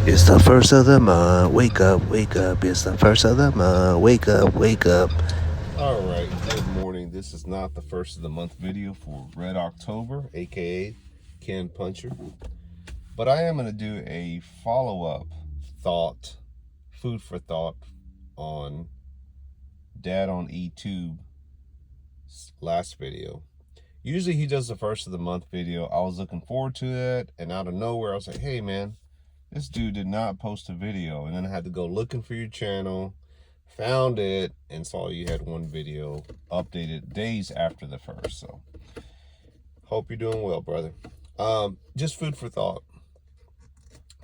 It's the first of the month. Wake up, wake up. It's the first of the month. Wake up, wake up. All right, good morning. This is not the first of the month video for Red October, aka Can Puncher, but I am going to do a follow-up thought, food for thought on Dad on ETube last video. Usually he does the first of the month video. I was looking forward to it, and out of nowhere I was like, hey man, this dude did not post a video. And then I had to go looking for your channel, found it, and saw you had one video updated days after the first. So hope you're doing well, brother. Just food for thought.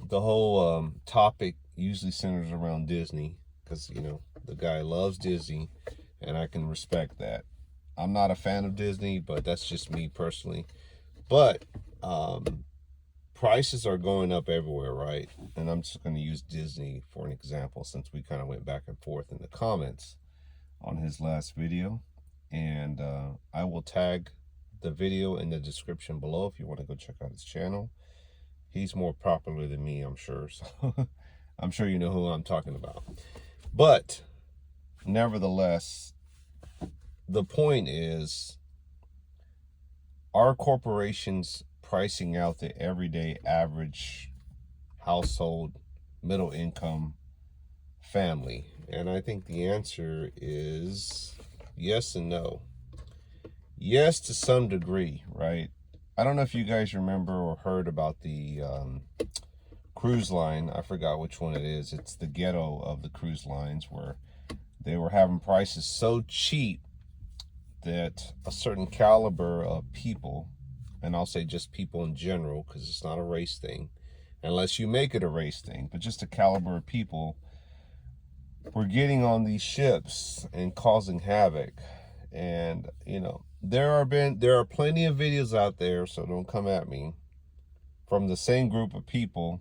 The whole topic usually centers around Disney because, you know, the guy loves Disney and I can respect that. I'm not a fan of Disney, but that's just me personally. But prices are going up everywhere, right? And I'm just going to use Disney for an example since we kind of went back and forth in the comments on his last video. And I will tag the video in the description below if you want to go check out his channel. He's more popular than me, I'm sure. So I'm sure you know who I'm talking about. But nevertheless, the point is, our corporations pricing out the everyday average household middle income family? And I think the answer is yes and no. Yes, to some degree, right? I don't know if you guys remember or heard about the cruise line. I forgot which one it is. It's the ghetto of the cruise lines, where they were having prices so cheap that a certain caliber of people, and I'll say just people in general because it's not a race thing, unless you make it a race thing, but just a caliber of people were getting on these ships and causing havoc. And, you know, there are plenty of videos out there, so don't come at me, from the same group of people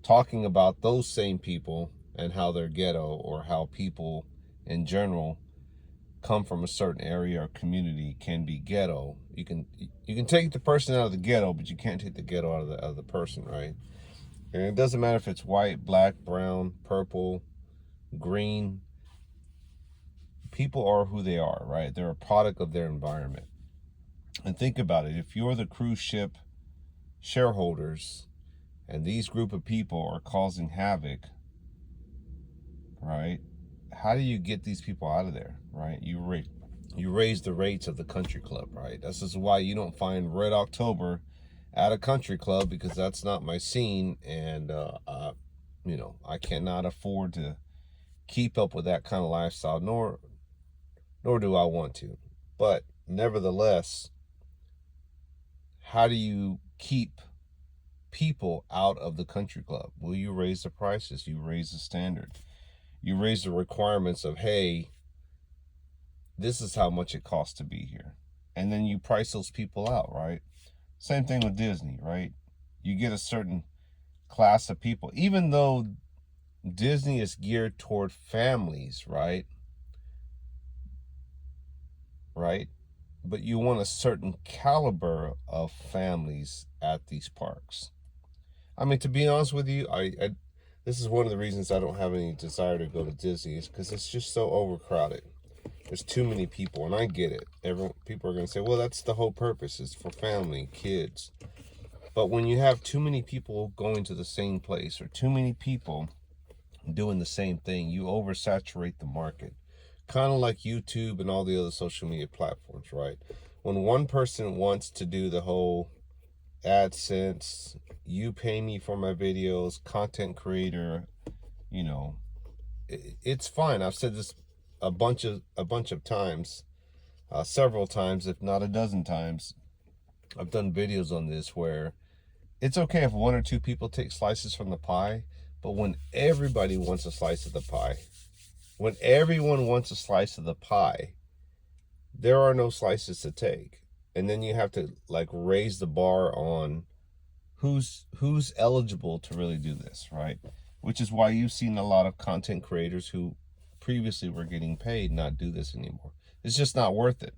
talking about those same people and how they're ghetto, or how people in general come from a certain area or community can be ghetto. You can take the person out of the ghetto, but you can't take the ghetto out of the person, right? And it doesn't matter if it's white, black, brown, purple, green. People are who they are, right? They're a product of their environment. And think about it. If you're the cruise ship shareholders and these group of people are causing havoc, right? How do you get these people out of there, right? You raise the rates of the country club, right? This is why you don't find Red October at a country club, because that's not my scene. And, you know, I cannot afford to keep up with that kind of lifestyle, nor do I want to. But nevertheless, how do you keep people out of the country club? Well, you raise the prices, you raise the standard, you raise the requirements of, hey, this is how much it costs to be here. And then you price those people out, right? Same thing with Disney, right? You get a certain class of people, even though Disney is geared toward families, right? Right? But you want a certain caliber of families at these parks. I mean, to be honest with you, this is one of the reasons I don't have any desire to go to Disney, is because it's just so overcrowded. There's too many people, and I get it. People are going to say, well, that's the whole purpose. It's for family, kids. But when you have too many people going to the same place, or too many people doing the same thing, you oversaturate the market. Kind of like YouTube and all the other social media platforms, right? When one person wants to do the whole AdSense, you pay me for my videos, content creator, you know, it's fine. I've said this a bunch of times, several times, if not a dozen times. I've done videos on this where it's okay if one or two people take slices from the pie, but when everybody wants a slice of the pie, when everyone wants a slice of the pie, there are no slices to take. And then you have to like raise the bar on who's eligible to really do this, right? Which is why you've seen a lot of content creators who previously were getting paid not do this anymore. It's just not worth it.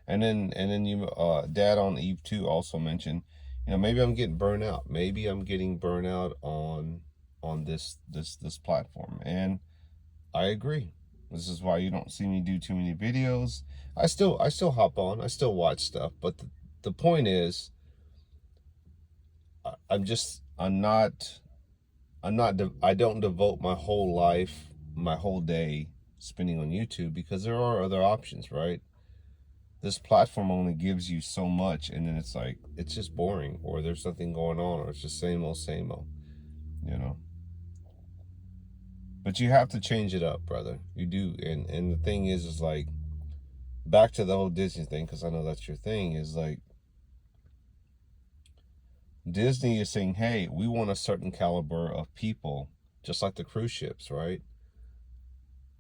And then you Dad on ETube also mentioned, you know, maybe I'm getting burnt out. Maybe I'm getting burnt out on on this platform. And I agree. This is why you don't see me do too many videos. I still hop on, I still watch stuff, but the point is, I don't devote my whole life, my whole day spending on YouTube, because there are other options, right? This platform only gives you so much, and then it's like, it's just boring, or there's nothing going on, or it's just same old, you know. But you have to change it up, brother. You do. And the thing is like, back to the whole Disney thing, because I know that's your thing, is like, Disney is saying, hey, we want a certain caliber of people, just like the cruise ships, right?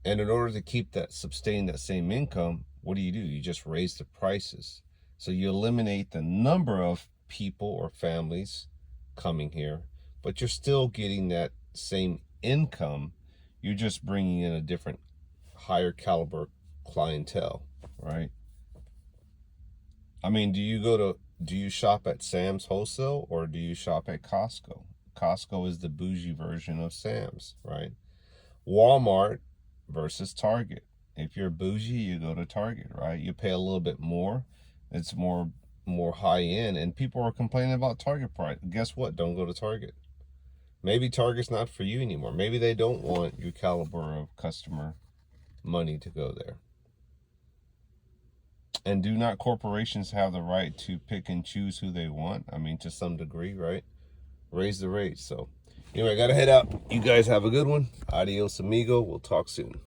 And in order to sustain that same income, what do? You just raise the prices. So you eliminate the number of people or families coming here, but you're still getting that same income. You're just bringing in a different, higher caliber clientele, right? I mean, do you shop at Sam's Wholesale, or do you shop at Costco? Costco is the bougie version of Sam's, right? Walmart versus Target. If you're bougie, you go to Target, right? You pay a little bit more. It's more high end, and people are complaining about Target price. Guess what? Don't go to Target. Maybe Target's not for you anymore. Maybe they don't want your caliber of customer money to go there. And do not corporations have the right to pick and choose who they want? I mean, to some degree, right? Raise the rates. So anyway, I gotta head out. You guys have a good one. Adios, amigo. We'll talk soon.